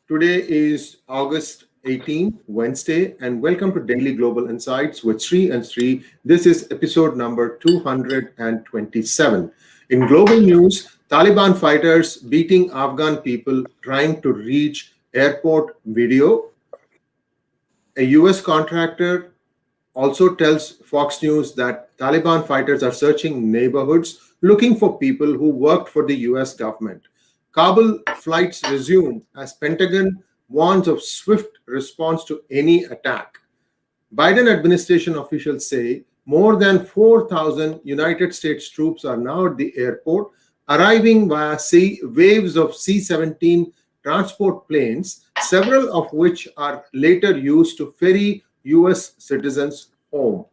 Today is August 18, Wednesday, and welcome to Daily Global Insights with Sri and Sri. This is episode number 227. In global news, Taliban fighters beating Afghan people trying to reach airport video. A US contractor also tells Fox News that Taliban fighters are searching neighborhoods looking for people who worked for the US government. Kabul flights resume as Pentagon warns of swift response to any attack. Biden administration officials say more than 4,000 United States troops are now at the airport, arriving via waves of C-17 transport planes, several of which are later used to ferry US citizens home.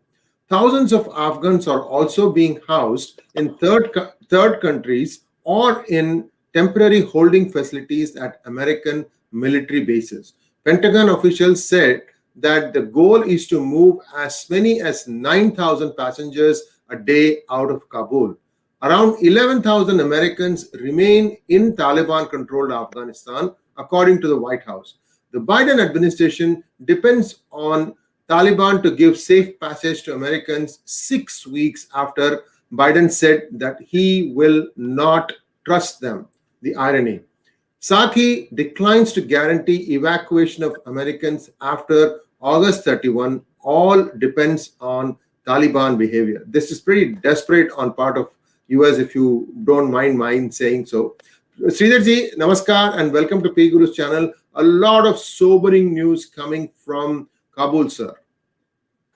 Thousands of Afghans are also being housed in third countries or in temporary holding facilities at American military bases. Pentagon officials said that the goal is to move as many as 9,000 passengers a day out of Kabul. Around 11,000 Americans remain in Taliban controlled Afghanistan, according to the White House. The Biden administration depends on Taliban to give safe passage to Americans 6 weeks after Biden said that he will not trust them. The irony. Sathi declines to guarantee evacuation of Americans after August 31. All depends on Taliban behavior. This is pretty desperate on part of US, if you don't mind saying so. Sridhar ji, namaskar and welcome to PGurus channel. A lot of sobering news coming from Kabul, sir.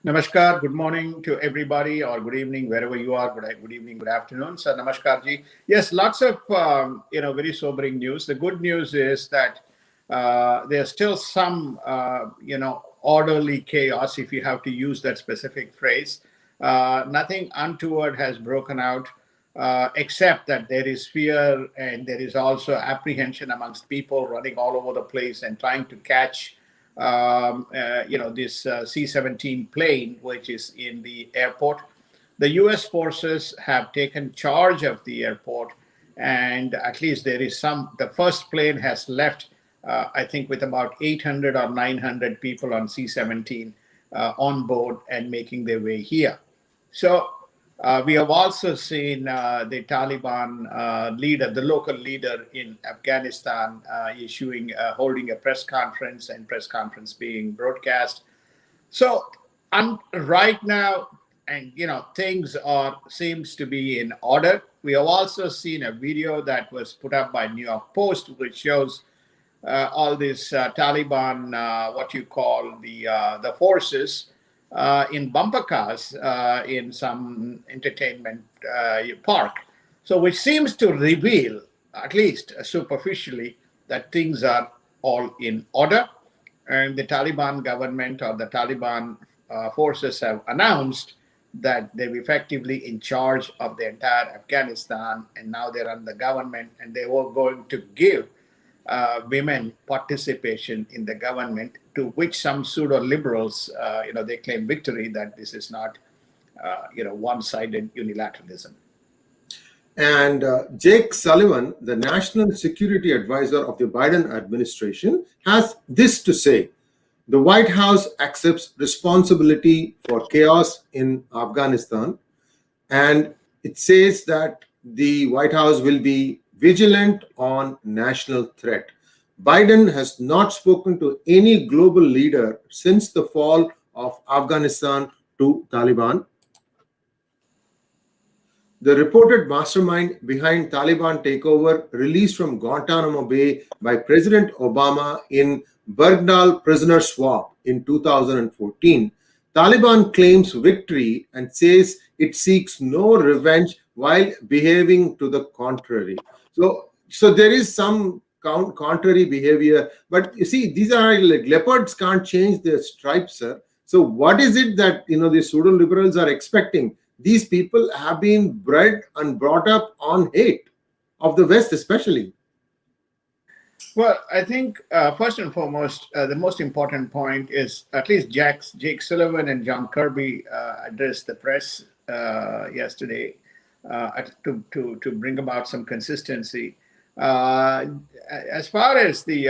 Namaskar, good morning to everybody, or good evening, wherever you are. Good evening, good afternoon. So, Namaskar ji. Yes, lots of, very sobering news. The good news is that there's still some, orderly chaos, if you have to use that specific phrase. Nothing untoward has broken out, except that there is fear and there is also apprehension amongst people running all over the place and trying to catch this C-17 plane, which is in the airport. The U.S. forces have taken charge of the airport, and at least there is the first plane has left, I think, with about 800 or 900 people on C-17 on board and making their way here. So we have also seen the Taliban leader, the local leader in Afghanistan, holding a press conference, and press conference being broadcast. So right now, and things seems to be in order. We have also seen a video that was put up by New York Post, which shows all these Taliban, what you call the forces, in bumper cars in some entertainment park. So which seems to reveal, at least superficially, that things are all in order. And the Taliban government or the Taliban forces have announced that they're effectively in charge of the entire Afghanistan, and now they run the government, and they were going to give women participation in the government, to which some pseudo-liberals, they claim victory, that this is not, one-sided unilateralism. And Jake Sullivan, the National Security Advisor of the Biden administration, has this to say. The White House accepts responsibility for chaos in Afghanistan, and it says that the White House will be vigilant on national threat. Biden has not spoken to any global leader since the fall of Afghanistan to Taliban. The reported mastermind behind Taliban takeover, released from Guantanamo Bay by President Obama in Bergdahl prisoner swap in 2014, Taliban claims victory and says it seeks no revenge while behaving to the contrary. So there is some contrary behavior, but you see, these are like leopards can't change their stripes, sir. So what is it that the pseudo liberals are expecting? These people have been bred and brought up on hate of the West, especially. Well, I think first and foremost, the most important point is at least Jake Sullivan and John Kirby addressed the press yesterday to bring about some consistency. Uh, as far as the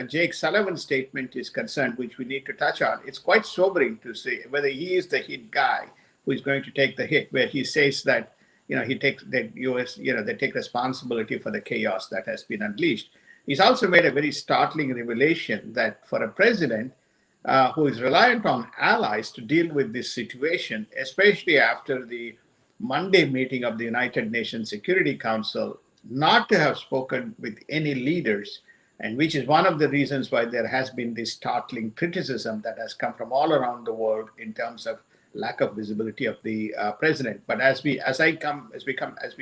Jake Sullivan statement is concerned, which we need to touch on, it's quite sobering to see whether he is the hit guy who is going to take the hit, where he says that he takes the U.S. They take responsibility for the chaos that has been unleashed. He's also made a very startling revelation that for a president who is reliant on allies to deal with this situation, especially after the Monday meeting of the United Nations Security Council, not to have spoken with any leaders, and which is one of the reasons why there has been this startling criticism that has come from all around the world in terms of lack of visibility of the president. But as we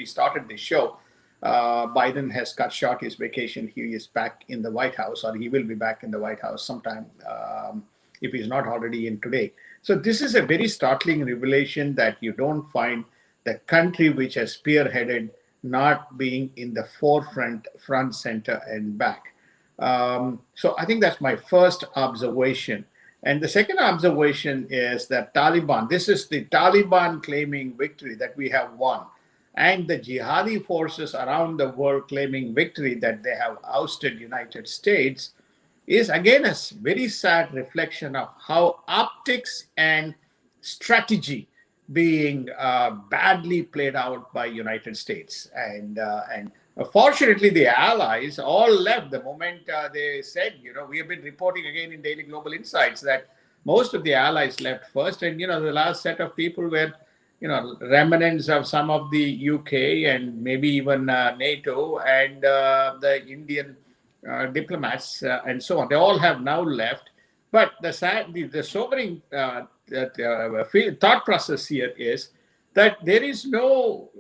started this show, Biden has cut short his vacation. He is back in the White House, or he will be back in the White House sometime, if he's not already in today. So this is a very startling revelation that you don't find the country which has spearheaded not being in the forefront, front, center, and back. So I think that's my first observation. And the second observation is that Taliban, this is the Taliban claiming victory that we have won, and the jihadi forces around the world claiming victory that they have ousted United States, is again a very sad reflection of how optics and strategy being badly played out by United States. And fortunately, the allies all left the moment they said, we have been reporting again in Daily Global Insights that most of the allies left first. And, the last set of people were, remnants of some of the UK and maybe even NATO and the Indian diplomats and so on. They all have now left. But the sobering thought process here is that there is no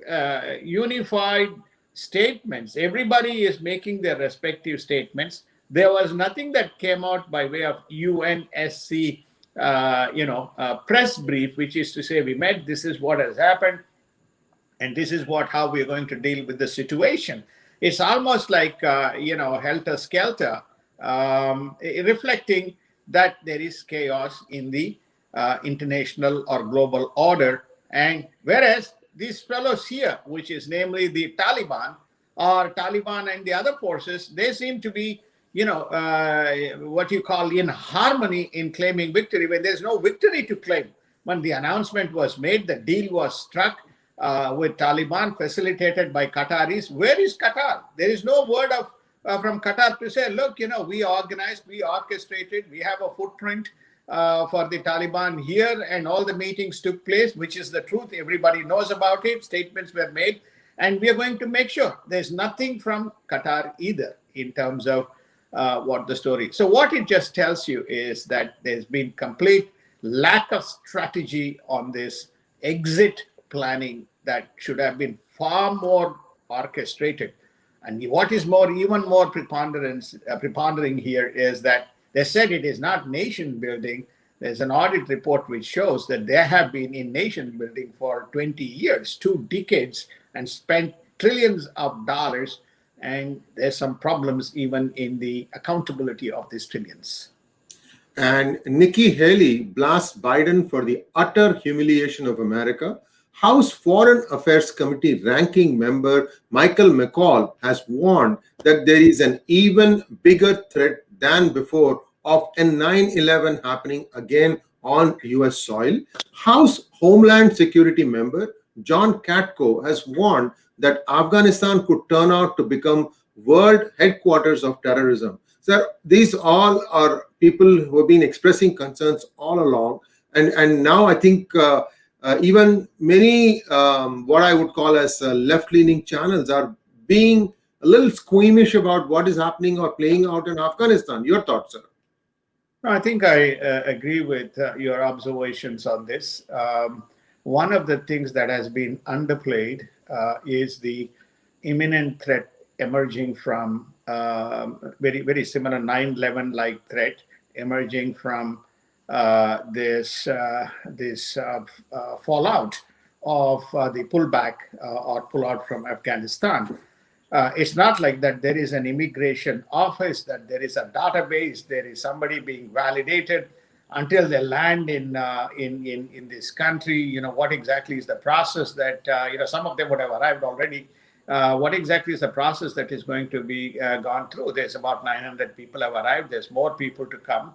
unified statements. Everybody is making their respective statements. There was nothing that came out by way of UNSC, press brief, which is to say we met, this is what has happened, and this is how we're going to deal with the situation. It's almost like, helter-skelter, reflecting that there is chaos in the international or global order. And whereas these fellows here, which is namely the Taliban and the other forces, they seem to be, what you call in harmony in claiming victory, when there's no victory to claim. When the announcement was made, the deal was struck with Taliban, facilitated by Qataris. Where is Qatar? There is no word from Qatar to say, look, we organized, we orchestrated, we have a footprint for the Taliban here, and all the meetings took place, which is the truth. Everybody knows about it. Statements were made, and we are going to make sure there's nothing from Qatar either in terms of what the story. So what it just tells you is that there's been complete lack of strategy on this exit planning that should have been far more orchestrated. And what is even more prepondering here is that they said it is not nation building. There's an audit report which shows that they have been in nation building for 20 years, 2 decades, and spent trillions of dollars. And there's some problems even in the accountability of these trillions. And Nikki Haley blasts Biden for the utter humiliation of America. House Foreign Affairs Committee ranking member Michael McCaul has warned that there is an even bigger threat than before of a 9/11 happening again on US soil. House Homeland Security member John Katko has warned that Afghanistan could turn out to become world headquarters of terrorism. So these all are people who have been expressing concerns all along. And now I think even many what I would call as left-leaning channels are being a little squeamish about what is happening or playing out in Afghanistan. Your thoughts, sir? No, I think I agree with your observations on this. One of the things that has been underplayed is the imminent threat emerging from very, very similar 9/11 like threat emerging from this fallout of the pullback or pullout from Afghanistan. It's not like that there is an immigration office, that there is a database, there is somebody being validated until they land in this country. What exactly is the process that some of them would have arrived already what exactly is the process that is going to be gone through. There's about 900 people have arrived. There's more people to come.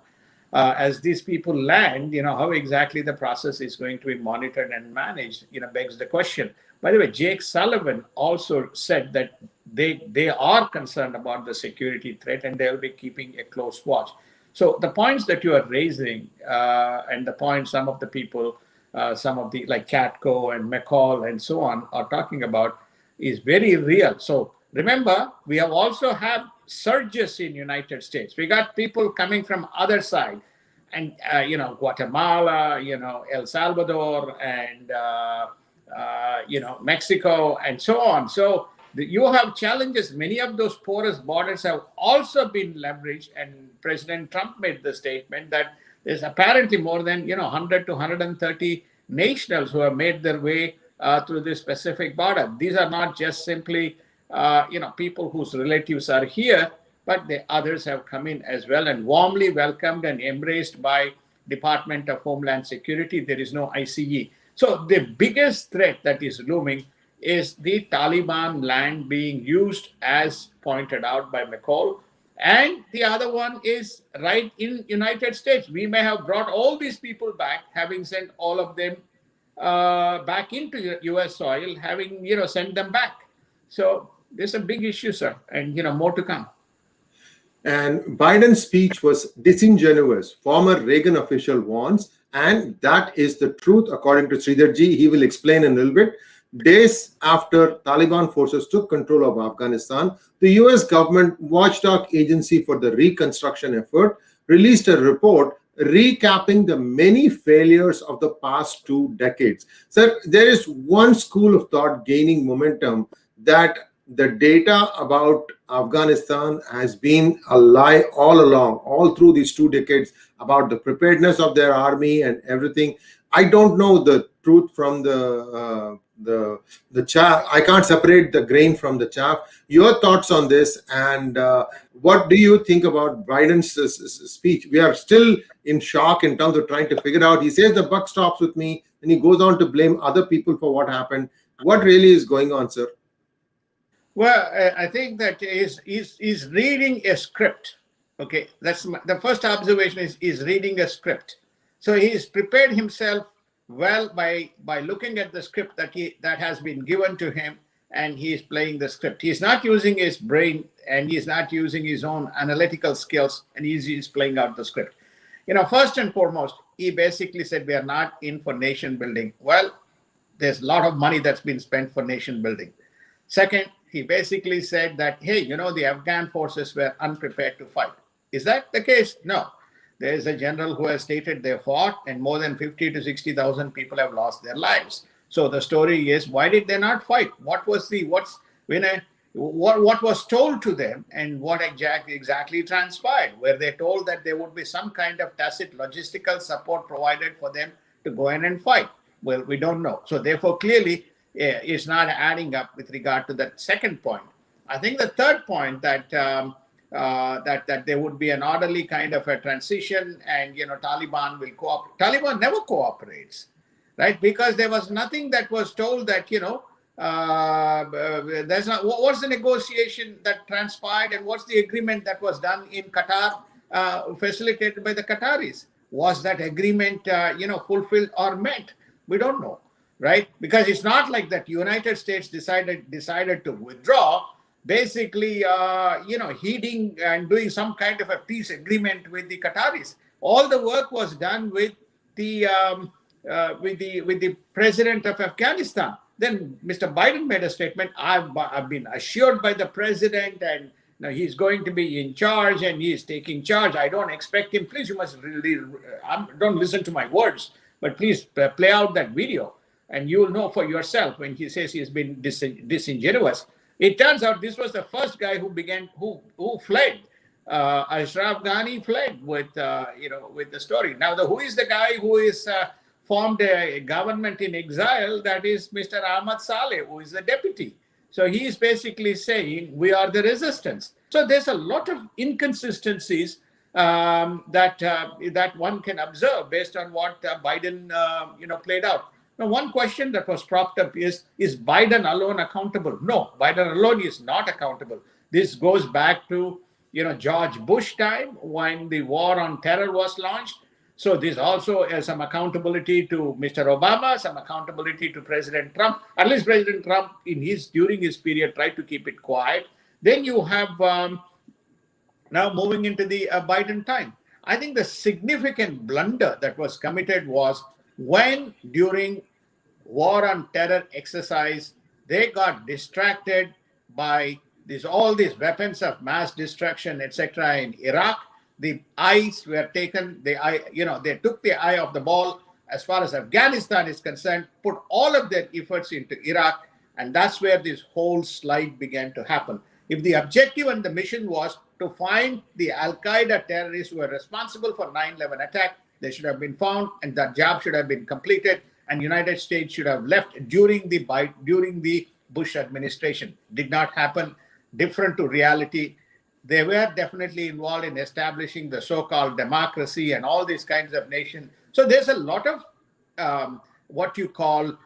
As these people land, how exactly the process is going to be monitored and managed, begs the question. By the way, Jake Sullivan also said that they are concerned about the security threat and they'll be keeping a close watch. So the points that you are raising, and the points some of the people, some of the like Catco and McCall and so on are talking about is very real. So remember, we have also have surges in United States. We got people coming from other side, and Guatemala, El Salvador, and Mexico, and so on. So you have challenges. Many of those porous borders have also been leveraged, and President Trump made the statement that there's apparently more than 100 to 130 nationals who have made their way through this specific border. These are not just simply people whose relatives are here, but the others have come in as well and warmly welcomed and embraced by Department of Homeland Security. There is no ICE. So the biggest threat that is looming is the Taliban land being used, as pointed out by McCall. And the other one is right in United States. We may have brought all these people back, having sent all of them back into U.S. soil, having sent them back. So there's a big issue, sir, and more to come. And Biden's speech was disingenuous, former Reagan official warns, and that is the truth according to Sridhar Ji. He will explain in a little bit. Days after Taliban forces took control of Afghanistan, the US government watchdog agency for the reconstruction effort released a report recapping the many failures of the past 2 decades. Sir, there is one school of thought gaining momentum that the data about Afghanistan has been a lie all along, all through these 2 decades, about the preparedness of their army and everything. I don't know the truth from the chaff. I can't separate the grain from the chaff. Your thoughts on this, and what do you think about Biden's speech? We are still in shock in terms of trying to figure out. He says the buck stops with me, and he goes on to blame other people for what happened. What really is going on, sir? Well, I think that is reading a script. Okay, that's the first observation is reading a script. So he's prepared himself well by looking at the script that has been given to him, and he is playing the script. He's not using his brain, and he's not using his own analytical skills, and he's playing out the script. First and foremost, he basically said we are not in for nation building. Well, there's a lot of money that's been spent for nation building. Second, he basically said that, hey, the Afghan forces were unprepared to fight. Is that the case? No. There is a general who has stated they fought, and more than 50 to 60,000 people have lost their lives. So the story is, why did they not fight? What was told to them, and what exactly transpired? Were they told that there would be some kind of tacit logistical support provided for them to go in and fight? Well, we don't know. So therefore, clearly, it's not adding up with regard to that second point. I think the third point that that there would be an orderly kind of a transition, and Taliban will cooperate. Taliban never cooperates, right? Because there was nothing that was told that there's not. What's the negotiation that transpired, and what's the agreement that was done in Qatar, facilitated by the Qataris? Was that agreement fulfilled or met? We don't know, right? Because it's not like that United States decided to withdraw, basically heeding and doing some kind of a peace agreement with the Qataris. All the work was done with the president of Afghanistan. Then Mr. Biden made a statement. I've been assured by the president, and he's going to be in charge, and he's taking charge. I don't expect him. Please, you must really don't listen to my words, but please play out that video, and you will know for yourself when he says he's been disingenuous. It turns out this was the first guy who fled. Ashraf Ghani fled with the story. Now, who is the guy who is formed a government in exile? That is Mr. Ahmad Saleh, who is the deputy. So he is basically saying we are the resistance. So there's a lot of inconsistencies that one can observe based on what Biden played out. Now, one question that was propped up is Biden alone accountable? No, Biden alone is not accountable. This goes back to George Bush time when the war on terror was launched. So this also has some accountability to Mr. Obama, some accountability to President Trump. At least President Trump, during his period, tried to keep it quiet. Then you have now moving into the Biden time. I think the significant blunder that was committed was when during war on terror exercise, they got distracted by all these weapons of mass destruction, etc. in Iraq. The eyes were taken, they took the eye of the ball as far as Afghanistan is concerned, put all of their efforts into Iraq, and that's where this whole slide began to happen. If the objective and the mission was to find the Al-Qaeda terrorists who were responsible for 9/11 attack, they should have been found, and that job should have been completed, and United States should have left during the Bush administration. Did not happen. Different to reality. They were definitely involved in establishing the so-called democracy and all these kinds of nations. So there's a lot of what you call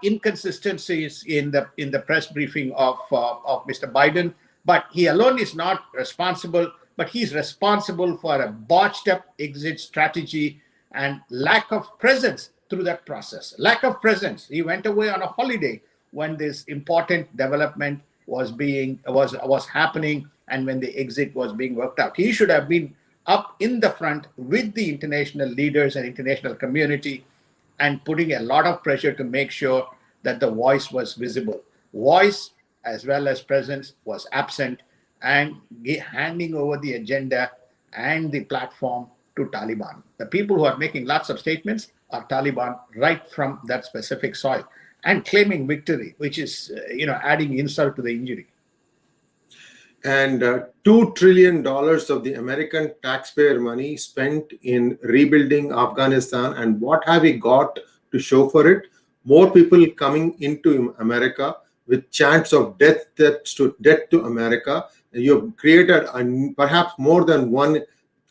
inconsistencies in the press briefing of Mr. Biden. But he alone is not responsible. But he's responsible for a botched up exit strategy and lack of presence through that process. Lack of presence. He went away on a holiday when this important development was happening and when the exit was being worked out. He should have been up in the front with the international leaders and international community and putting a lot of pressure to make sure that the voice was visible. Voice as well as presence was absent, and handing over the agenda and the platform to Taliban. The people who are making lots of statements are Taliban right from that specific soil and claiming victory, which is adding insult to the injury. And $2 trillion of the American taxpayer money spent in rebuilding Afghanistan. And what have we got to show for it? More people coming into America with chants of death to America. You've created perhaps more than one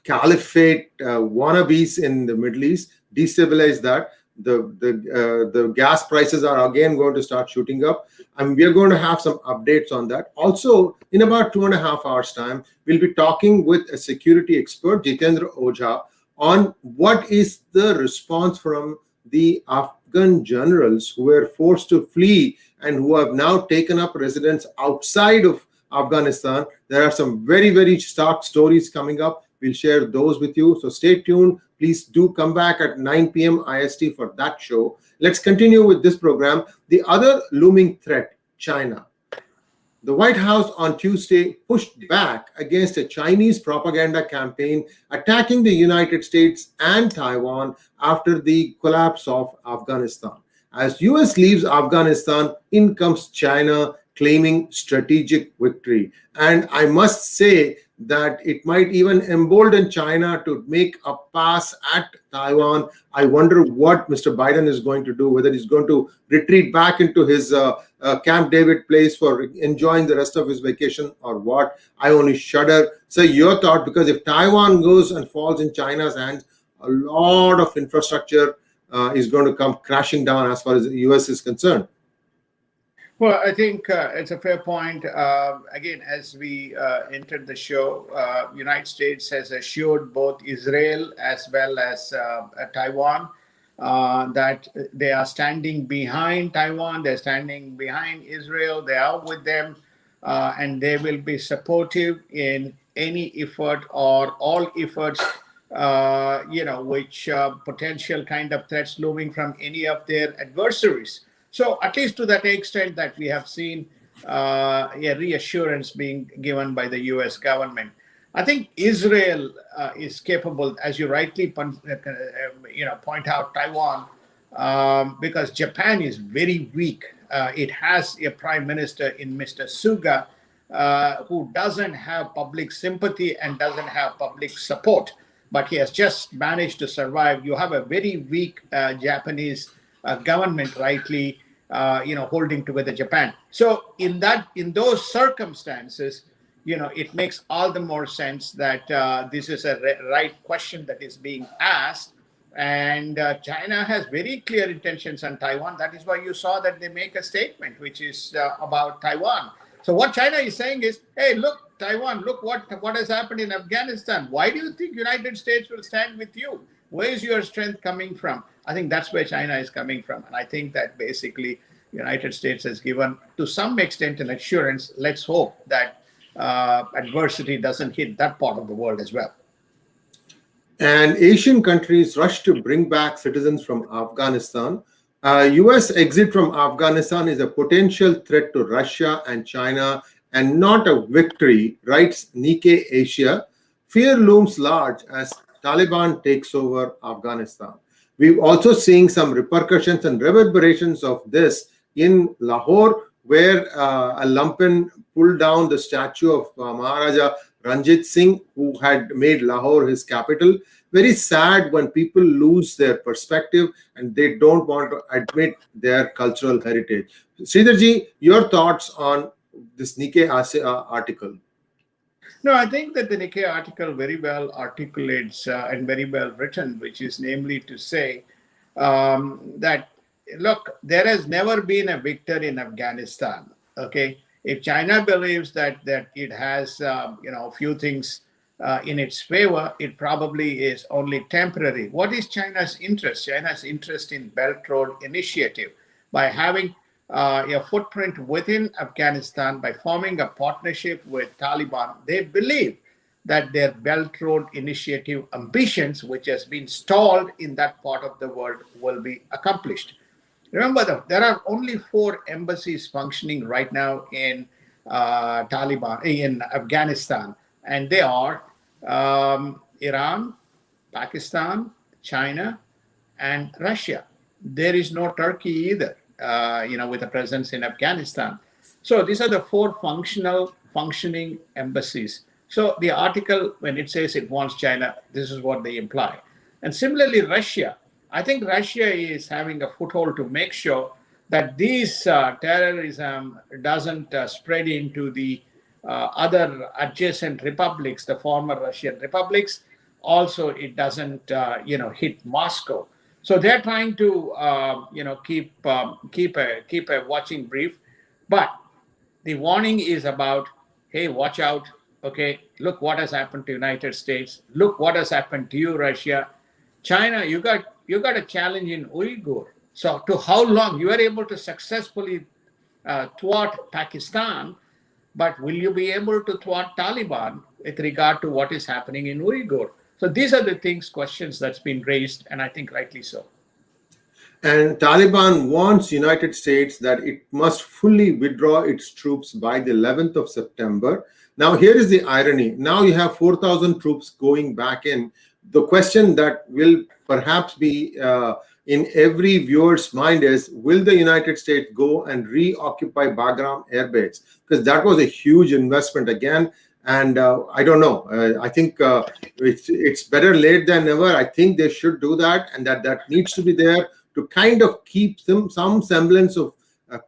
caliphate wannabes in the Middle East. Destabilize that. The gas prices are again going to start shooting up, and we are going to have some updates on that. Also, in about 2.5 hours time, we'll be talking with a security expert, Jitendra Ojha, on what is the response from the Afghan generals who were forced to flee and who have now taken up residence outside of Afghanistan. There are some very, very stark stories coming up. We'll share those with you. So stay tuned. Please do come back at 9 p.m. IST for that show. Let's continue with this program. The other looming threat, China. The White House on Tuesday pushed back against a Chinese propaganda campaign attacking the United States and Taiwan after the collapse of Afghanistan. As US leaves Afghanistan, in comes China claiming strategic victory. And I must say that it might even embolden China to make a pass at Taiwan. I wonder what Mr. Biden is going to do, whether he's going to retreat back into his Camp David place for enjoying the rest of his vacation or what. I only shudder. So your thought, because if Taiwan goes and falls in China's hands, a lot of infrastructure is going to come crashing down as far as the US is concerned. Well, I think it's a fair point. Again, as we entered the show, United States has assured both Israel as well as Taiwan that they are standing behind Taiwan, they're standing behind Israel, they are with them, and they will be supportive in any effort or all efforts, which potential kind of threats looming from any of their adversaries. So at least to that extent that we have seen a reassurance being given by the U.S. government. I think Israel is capable, as you rightly point out, Taiwan, because Japan is very weak. It has a prime minister in Mr. Suga who doesn't have public sympathy and doesn't have public support, but he has just managed to survive. You have a very weak Japanese government, rightly, holding together Japan. So in those circumstances, it makes all the more sense that this is a right question that is being asked. And China has very clear intentions on Taiwan. That is why you saw that they make a statement which is about Taiwan. So what China is saying is, hey, look, Taiwan, look what has happened in Afghanistan. Why do you think United States will stand with you? Where is your strength coming from? I think that's where China is coming from. And I think that basically United States has given, to some extent, an assurance. Let's hope that adversity doesn't hit that part of the world as well. And Asian countries rush to bring back citizens from Afghanistan. US exit from Afghanistan is a potential threat to Russia and China and not a victory, writes Nikkei Asia. Fear looms large as Taliban takes over Afghanistan. We're also seeing some repercussions and reverberations of this in Lahore, where a lumpen pulled down the statue of Maharaja Ranjit Singh, who had made Lahore his capital. Very sad when people lose their perspective and they don't want to admit their cultural heritage. Sridharji, your thoughts on this Nikkei article? No, I think that the Nikkei article very well articulates and very well written, which is namely to say that, look, there has never been a victor in Afghanistan. Okay, if China believes that it has a few things in its favor, it probably is only temporary. What is China's interest? China's interest in Belt Road Initiative, by having a footprint within Afghanistan, by forming a partnership with Taliban. They believe that their Belt Road Initiative ambitions, which has been stalled in that part of the world, will be accomplished. Remember, there are only 4 embassies functioning right now in in Afghanistan, and they are Iran, Pakistan, China, and Russia. There is no Turkey either, with a presence in Afghanistan. So these are the 4 functioning embassies. So the article, when it says it wants China, this is what they imply. And similarly, Russia. I think Russia is having a foothold to make sure that these terrorism doesn't spread into the other adjacent republics, the former Russian republics. Also, it doesn't, hit Moscow. So they're trying to, keep a watching brief. But the warning is about, hey, watch out. Okay, look what has happened to United States. Look what has happened to you, Russia. China, you got a challenge in Uyghur. So to how long you are able to successfully thwart Pakistan, but will you be able to thwart Taliban with regard to what is happening in Uyghur? So these are the questions that's been raised, and I think rightly so. And Taliban warns United States that it must fully withdraw its troops by the 11th of September. Now, here is the irony. Now you have 4,000 troops going back in. The question that will perhaps be in every viewer's mind is, will the United States go and reoccupy Bagram Air Base? Because that was a huge investment again. And I don't know. I think it's better late than never. I think they should do that, and that needs to be there to kind of keep some semblance of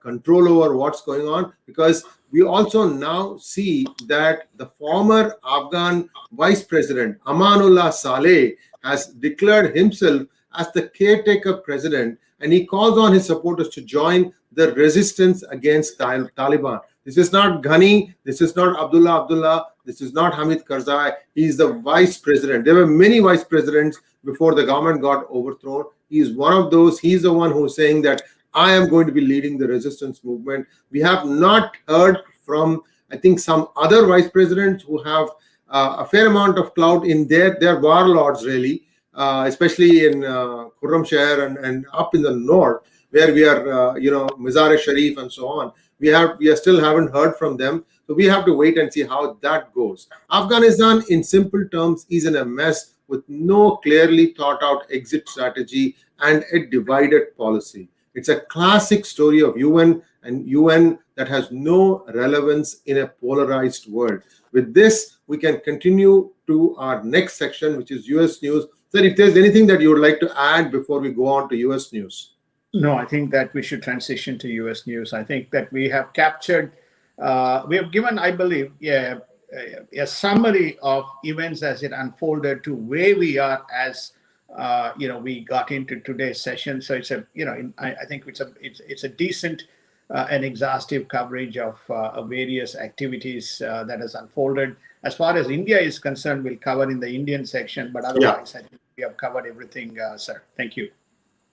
control over what's going on. Because we also now see that the former Afghan Vice President, Amanullah Saleh, has declared himself as the caretaker president, and he calls on his supporters to join the resistance against Taliban. This is not Ghani, this is not Abdullah, this is not Hamid Karzai. He is the vice president. There were many vice presidents before the government got overthrown. He is one of those. He's the one who's saying that I am going to be leading the resistance movement. We have not heard from, I think, some other vice presidents who have a fair amount of clout in their warlords, really, especially in Khurramshahr and up in the north, where we are, Mazar-e-Sharif and so on. We still haven't heard from them. So we have to wait and see how that goes. Afghanistan, in simple terms, is in a mess with no clearly thought out exit strategy and a divided policy. It's a classic story of UN that has no relevance in a polarized world. With this, we can continue to our next section, which is US news. Sir, if there's anything that you would like to add before we go on to US news. No, I think that we should transition to US news. I think that we have captured, we have given, I believe, a summary of events as it unfolded to where we are as we got into today's session. So it's a, I think it's a decent and exhaustive coverage of various activities that has unfolded. As far as India is concerned, we'll cover in the Indian section, but Yeah. otherwise, I think we have covered everything, sir. Thank you.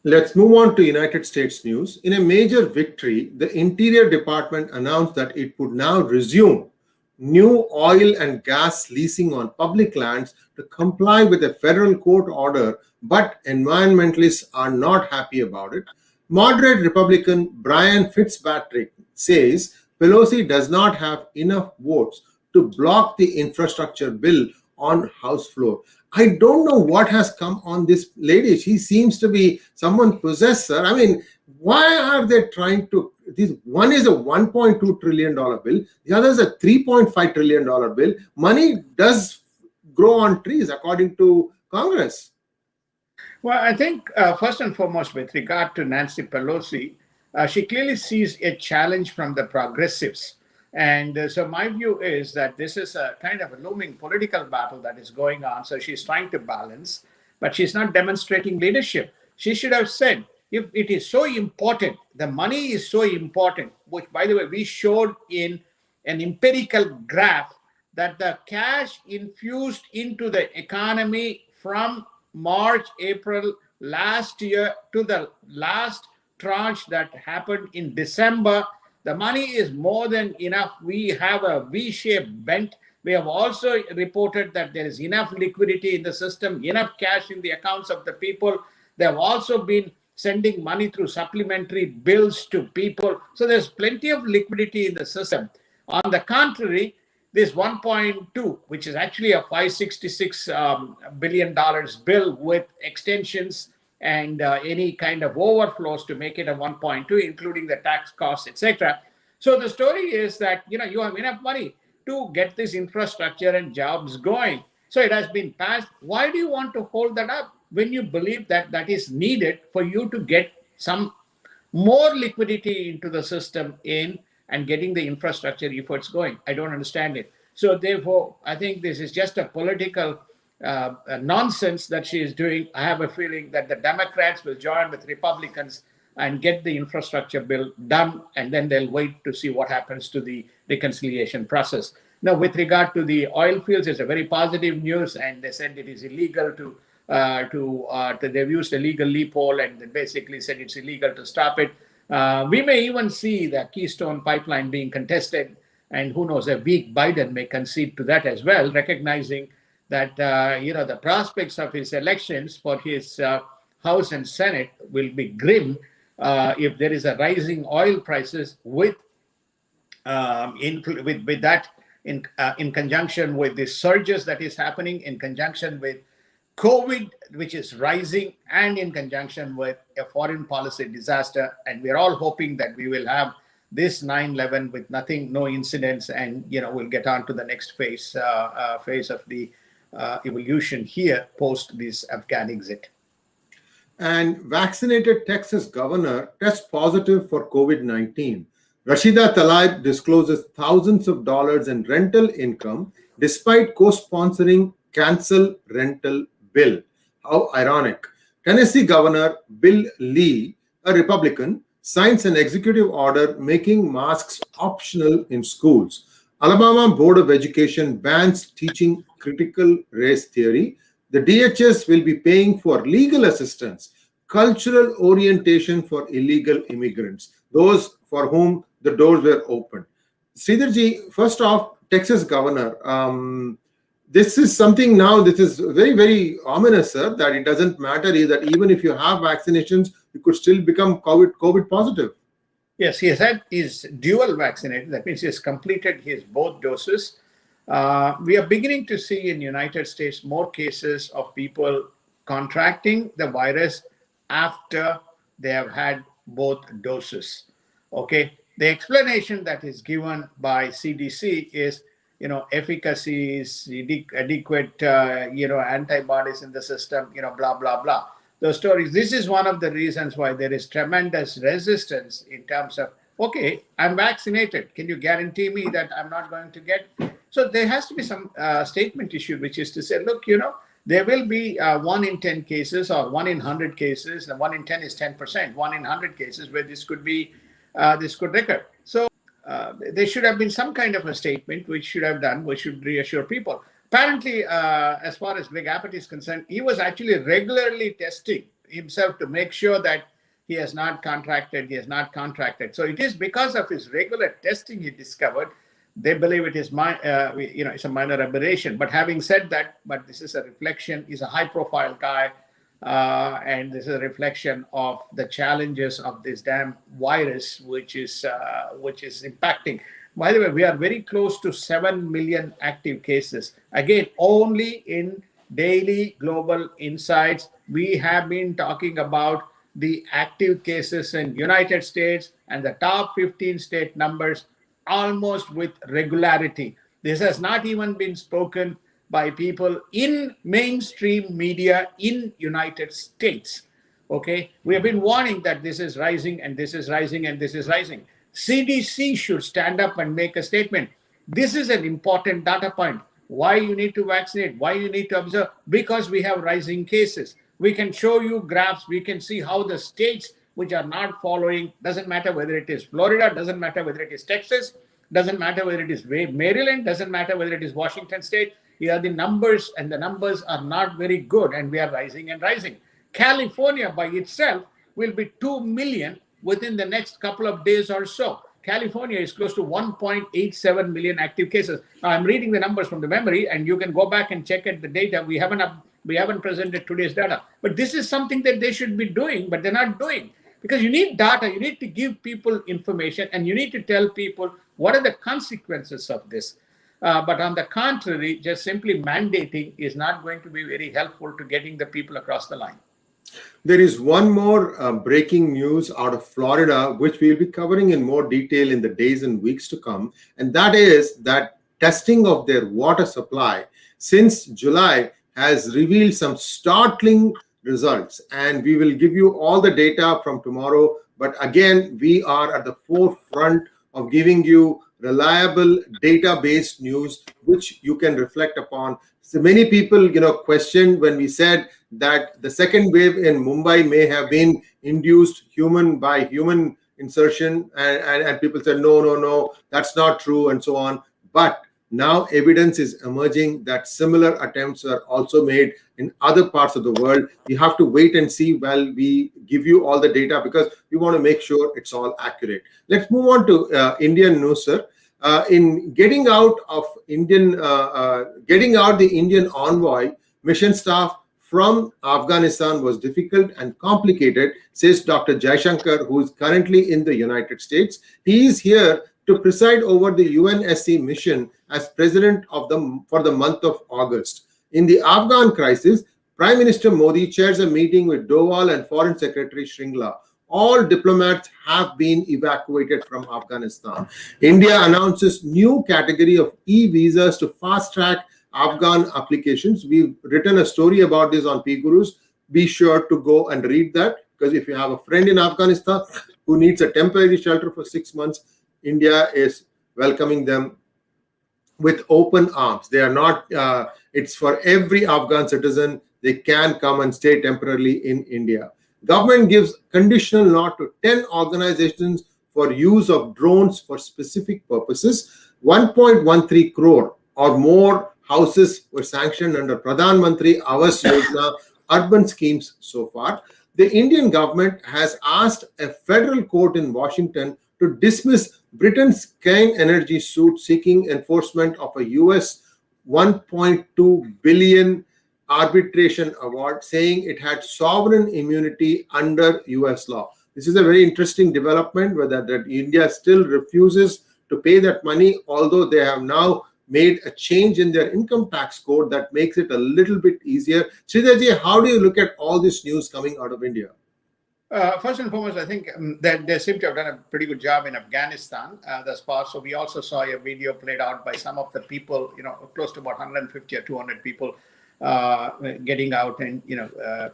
Let's move on to United States news. In a major victory, the Interior Department announced that it would now resume new oil and gas leasing on public lands to comply with a federal court order, but environmentalists are not happy about it. Moderate Republican Brian Fitzpatrick says Pelosi does not have enough votes to block the infrastructure bill on House floor. I don't know what has come on this lady. She seems to be someone possessed, sir. I mean, why are they trying to? This one is a $1.2 trillion bill, the other is a $3.5 trillion bill. Money does grow on trees, according to Congress. Well, I think first and foremost, with regard to Nancy Pelosi, she clearly sees a challenge from the progressives. And so my view is that this is a kind of a looming political battle that is going on. So she's trying to balance, but she's not demonstrating leadership. She should have said, if it is so important, the money is so important, which, by the way, we showed in an empirical graph that the cash infused into the economy from March, April last year to the last tranche that happened in December, the money is more than enough. We have a V-shaped bent. We have also reported that there is enough liquidity in the system, enough cash in the accounts of the people. They have also been sending money through supplementary bills to people. So there's plenty of liquidity in the system. On the contrary, this 1.2, which is actually a $566 billion bill with extensions and any kind of overflows to make it a 1.2, including the tax costs, etc. So the story is that you have enough money to get this infrastructure and jobs going. So it has been passed. Why do you want to hold that up when you believe that that is needed for you to get some more liquidity into the system and getting the infrastructure efforts going? I don't understand it. So therefore, I think this is just a political nonsense that she is doing. I have a feeling that the Democrats will join with Republicans and get the infrastructure bill done, and then they'll wait to see what happens to the reconciliation process. Now, with regard to the oil fields, it's a very positive news, and they said it is illegal they've used a legal loophole, and they basically said it's illegal to stop it. We may even see the Keystone pipeline being contested, and who knows, a weak Biden may concede to that as well, recognizing that the prospects of his elections for his House and Senate will be grim if there is a rising oil prices with that in conjunction with the surges that is happening, in conjunction with COVID, which is rising, and in conjunction with a foreign policy disaster. And we're all hoping that we will have this 9/11 with no incidents, and we'll get on to the next phase of the evolution here post this Afghan exit. And vaccinated Texas governor tests positive for COVID-19. Rashida Tlaib discloses thousands of dollars in rental income despite co-sponsoring cancel rental bill. How ironic. Tennessee Governor Bill Lee, a Republican, signs an executive order making masks optional in schools. Alabama Board of Education bans teaching critical race theory. The DHS will be paying for legal assistance, cultural orientation for illegal immigrants, those for whom the doors were opened. Sridharji, first off, Texas governor, this is something now, this is very, very ominous, sir, that it doesn't matter that even if you have vaccinations, you could still become COVID positive. Yes, he's dual vaccinated. That means he has completed his both doses. We are beginning to see in the United States more cases of people contracting the virus after they have had both doses. Okay. The explanation that is given by CDC is, efficacy is adequate, antibodies in the system, blah, blah, blah. Those stories. This is one of the reasons why there is tremendous resistance in terms of, okay, I'm vaccinated. Can you guarantee me that I'm not going to get? So there has to be some statement issued, which is to say, look, There will be 1 in 10 cases, or 1 in 100 cases, and 1 in 10 is 10%, 1 in 100 cases where this could recur. So there should have been some kind of a statement which should reassure people. Apparently, as far as Big Apple is concerned, he was actually regularly testing himself to make sure that he has not contracted. So it is because of his regular testing he discovered. They believe it is it's a minor aberration. But having said that, but this is a reflection. He's a high-profile guy, and this is a reflection of the challenges of this damn virus, which is impacting. By the way, we are very close to 7 million active cases. Again, only in Daily Global Insights, we have been talking about the active cases in United States and the top 15 state numbers almost with regularity. This has not even been spoken by people in mainstream media in United States. Okay, we have been warning that this is rising and this is rising and this is rising. CDC should stand up and make a statement. This is an important data point. Why you need to vaccinate, why you need to observe, because we have rising cases. We can show you graphs. We can see how the states which are not following, doesn't matter whether it is Florida, doesn't matter whether it is Texas, doesn't matter whether it is Maryland, doesn't matter whether it is Washington State. Here are the numbers, and the numbers are not very good, and we are rising and rising. California by itself will be 2 million within the next couple of days or so. California is close to 1.87 million active cases. Now, I'm reading the numbers from the memory, and you can go back and check at the data. We haven't presented today's data. But this is something that they should be doing, but they're not doing. Because you need data, you need to give people information, and you need to tell people what are the consequences of this. But on the contrary, just simply mandating is not going to be very helpful to getting the people across the line. There is one more breaking news out of Florida, which we'll be covering in more detail in the days and weeks to come. And that is that testing of their water supply since July has revealed some startling results. And we will give you all the data from tomorrow. But again, we are at the forefront of giving you reliable data-based news, which you can reflect upon. So many people, questioned when we said that the second wave in Mumbai may have been induced by human insertion, and people said, no, that's not true, and so on. But now evidence is emerging that similar attempts are also made in other parts of the world. You have to wait and see while we give you all the data, because we want to make sure it's all accurate. Let's move on to Indian news, sir. In getting out the Indian envoy mission staff from Afghanistan was difficult and complicated, says Dr. Jaishankar, who is currently in the United States. He is here to preside over the UNSC mission as president for the month of August. In the Afghan crisis, Prime Minister Modi chairs a meeting with Doval and Foreign Secretary Shringla. All diplomats have been evacuated from Afghanistan. India announces new category of e-visas to fast-track Afghan applications. We've written a story about this on PGurus. Be sure to go and read that, because if you have a friend in Afghanistan who needs a temporary shelter for 6 months, India is welcoming them with open arms. They are not, it's for every Afghan citizen. They can come and stay temporarily in India. Government gives conditional nod to 10 organizations for use of drones for specific purposes. 1.13 crore or more houses were sanctioned under Pradhan Mantri Awas Yojana urban schemes so far. The Indian government has asked a federal court in Washington to dismiss Britain's Cairn Energy suit seeking enforcement of a US $1.2 billion arbitration award, saying it had sovereign immunity under US law. This is a very interesting development, that India still refuses to pay that money, although they have now made a change in their income tax code that makes it a little bit easier. Sridharji, how do you look at all this news coming out of India? First and foremost, I think that they seem to have done a pretty good job in Afghanistan thus far. So we also saw a video played out by some of the people, close to about 150 or 200 people getting out, and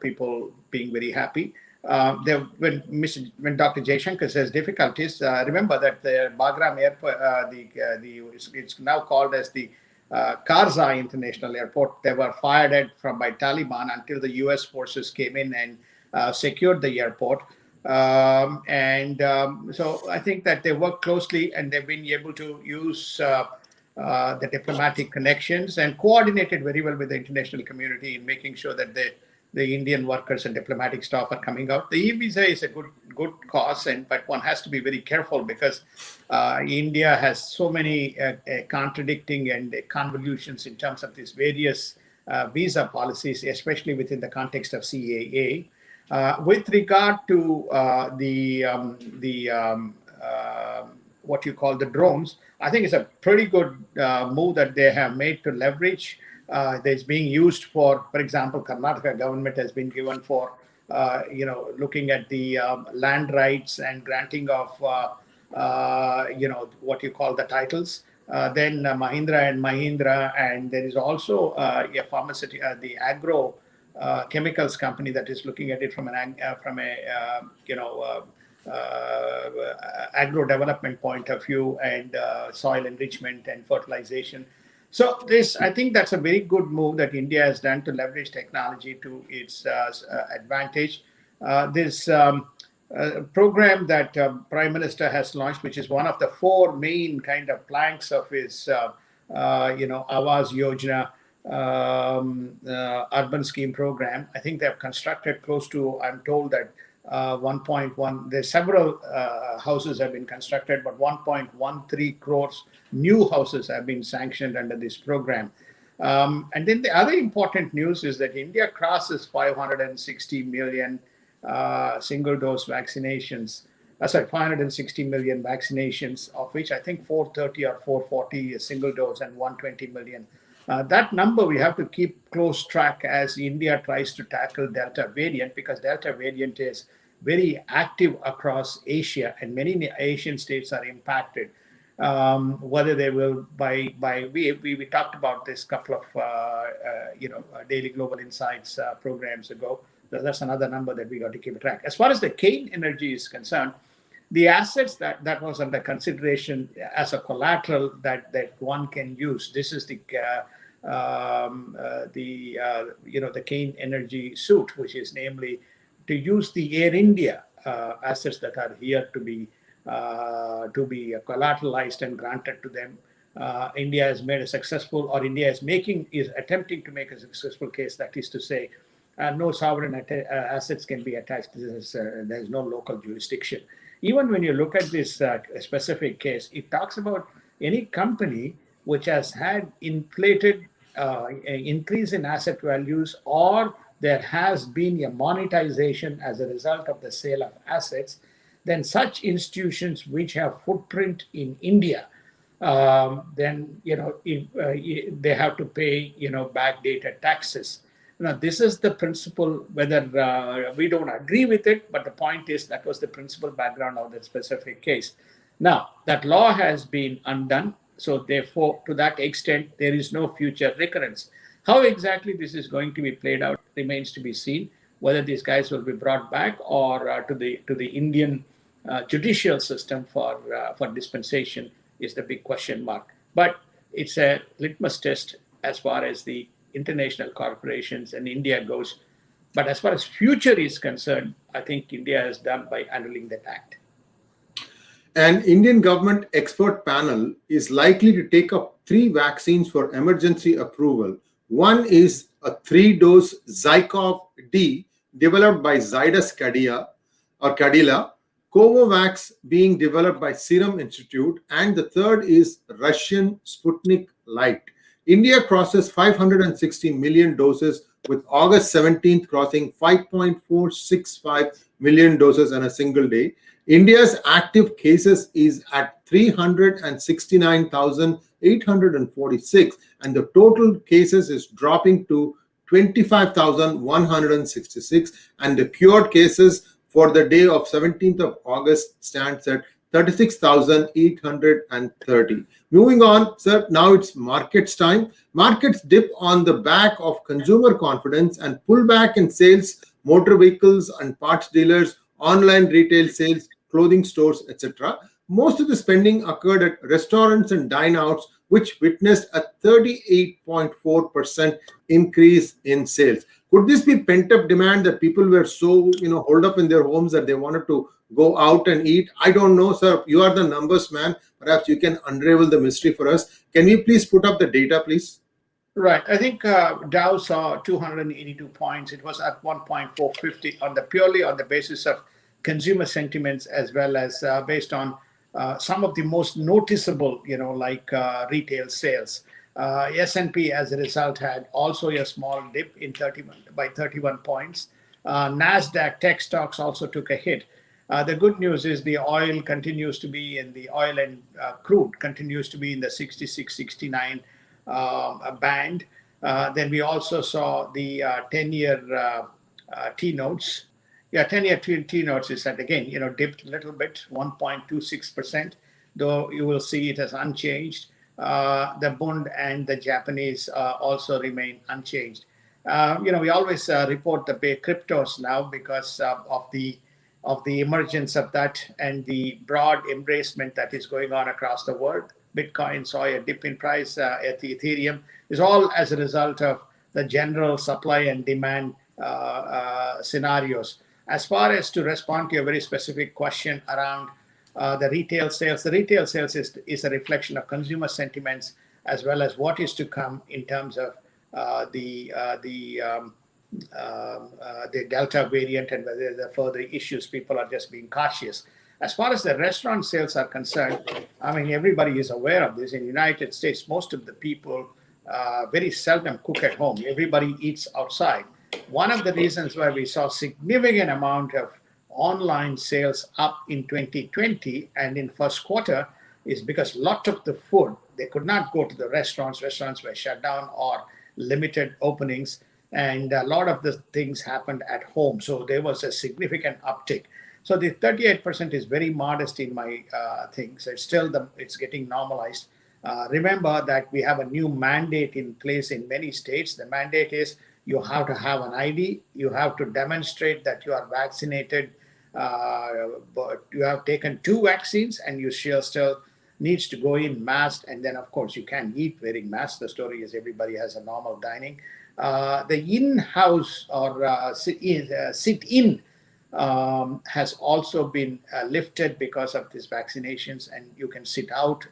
people being very happy. When Dr. Jaishankar says difficulties, remember that the Bagram airport, it's now called as the Karzai International Airport. They were fired at from by Taliban until the U.S. forces came in and secured the airport. So I think that they work closely and they've been able to use the diplomatic connections and coordinated very well with the international community in making sure that the Indian workers and diplomatic staff are coming out. The e-visa is a good cause, but one has to be very careful because India has so many contradicting and convolutions in terms of these various visa policies, especially within the context of CAA. With regard to what you call the drones, I think it's a pretty good move that they have made to leverage. That's being used for example, Karnataka government has been given for, looking at the land rights and granting of, what you call the titles. Then Mahindra and Mahindra, and there is also a the agro chemicals company that is looking at it from agro development point of view and soil enrichment and fertilization. So I think that's a very good move that India has done to leverage technology to its advantage. This program that Prime Minister has launched, which is one of the four main kind of planks of his, Awas Yojana urban scheme program. I think they have constructed close to, I'm told that 1.1, there's several houses have been constructed, but 1.13 crores new houses have been sanctioned under this program. And then the other important news is that India crosses 560 million single dose vaccinations. 560 million vaccinations, of which I think 430 or 440 is single dose and 120 million. That number we have to keep close track as India tries to tackle Delta variant, because Delta variant is very active across Asia and many Asian states are impacted. Whether they will we talked about this couple of Daily Global Insights programs ago. That's another number that we got to keep track. As far as the Kane Energy is concerned, the assets that was under consideration as a collateral that one can use. This is the Kane Energy suit, which is namely to use the Air India assets that are here to be collateralized and granted to them. India has made a successful, or India is attempting to make a successful case. That is to say, no sovereign assets can be attached to this. There's no local jurisdiction. Even when you look at this specific case, it talks about any company which has had inflated increase in asset values, or there has been a monetization as a result of the sale of assets, then such institutions which have footprint in India, then they have to pay backdated taxes. Now, this is the principle, whether we don't agree with it, but the point is that was the principal background of that specific case. Now, that law has been undone. So therefore, to that extent, there is no future recurrence. How exactly this is going to be played out remains to be seen, whether these guys will be brought back or to the Indian judicial system for dispensation is the big question mark. But it's a litmus test as far as the international corporations and India goes. But as far as future is concerned, I think India has done by handling that act. An Indian government expert panel is likely to take up 3 vaccines for emergency approval. One is a 3-dose Zycov-D developed by Zydus Cadila, Covovax being developed by Serum Institute, and the third is Russian Sputnik Light. India crosses 560 million doses, with August 17th crossing 5.465 million doses in a single day. India's active cases is at 369,846, and the total cases is dropping to 25,166, and the cured cases for the day of 17th of August stands at 36,830. Moving on, sir, now it's markets time. Markets dip on the back of consumer confidence and pullback in sales, motor vehicles and parts dealers, online retail sales, clothing stores, etc. Most of the spending occurred at restaurants and dine-outs, which witnessed a 38.4% increase in sales. Could this be pent-up demand that people were so, holed up in their homes that they wanted to go out and eat? I don't know, sir. You are the numbers man. Perhaps you can unravel the mystery for us. Can you please put up the data, please? Right. I think Dow saw 282 points. It was at 1.450 on the purely on the basis of consumer sentiments, as well as based on some of the most noticeable, like retail sales. S&P, as a result, had also a small dip in 31 by 31 points. Nasdaq tech stocks also took a hit. The good news is the oil continues to be in the oil and crude continues to be in the 66, 69 band. Then we also saw the 10-year T notes. Yeah, 10-year T notes is at again, dipped a little bit, 1.26%, though you will see it as unchanged. The Bund and the Japanese also remain unchanged. We always report the cryptos now because of the emergence of that and the broad embracement that is going on across the world. Bitcoin saw a dip in price, Ethereum is all as a result of the general supply and demand scenarios. As far as to respond to a very specific question around the retail sales is a reflection of consumer sentiments as well as what is to come in terms of the Delta variant and whether there are further issues. People are just being cautious. As far as the restaurant sales are concerned, I mean, everybody is aware of this. In the United States, most of the people very seldom cook at home. Everybody eats outside. One of the reasons why we saw significant amount of online sales up in 2020 and in first quarter is because a lot of the food, they could not go to the restaurants. Restaurants were shut down or limited openings, and a lot of the things happened at home. So there was a significant uptick. So the 38% is very modest in my thing. So it's getting normalized. Remember that we have a new mandate in place in many states. The mandate is you have to have an ID. You have to demonstrate that you are vaccinated, but you have taken 2 vaccines, and you still needs to go in masked. And then, of course, you can eat wearing masks. The story is everybody has a normal dining. The in-house or sit-in has also been lifted because of these vaccinations, and you can sit out.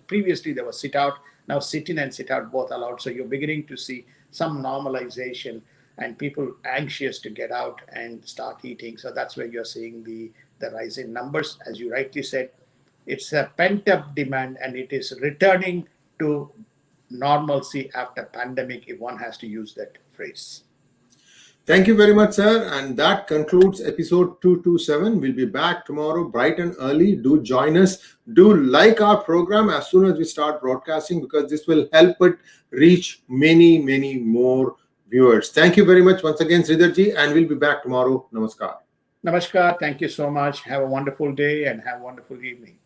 Previously there was sit out, now sit in and sit out both allowed. So you're beginning to see some normalization and people anxious to get out and start eating. So that's where you're seeing the rise in numbers. As you rightly said, it's a pent-up demand and it is returning to normalcy after pandemic, if one has to use that phrase. Thank you very much, sir. And that concludes episode 227. We'll be back tomorrow bright and early. Do join us. Do like our program as soon as we start broadcasting, because this will help it reach many, many more viewers. Thank you very much once again, Sridharji, and we'll be back tomorrow. Namaskar. Namaskar. Thank you so much. Have a wonderful day and have a wonderful evening.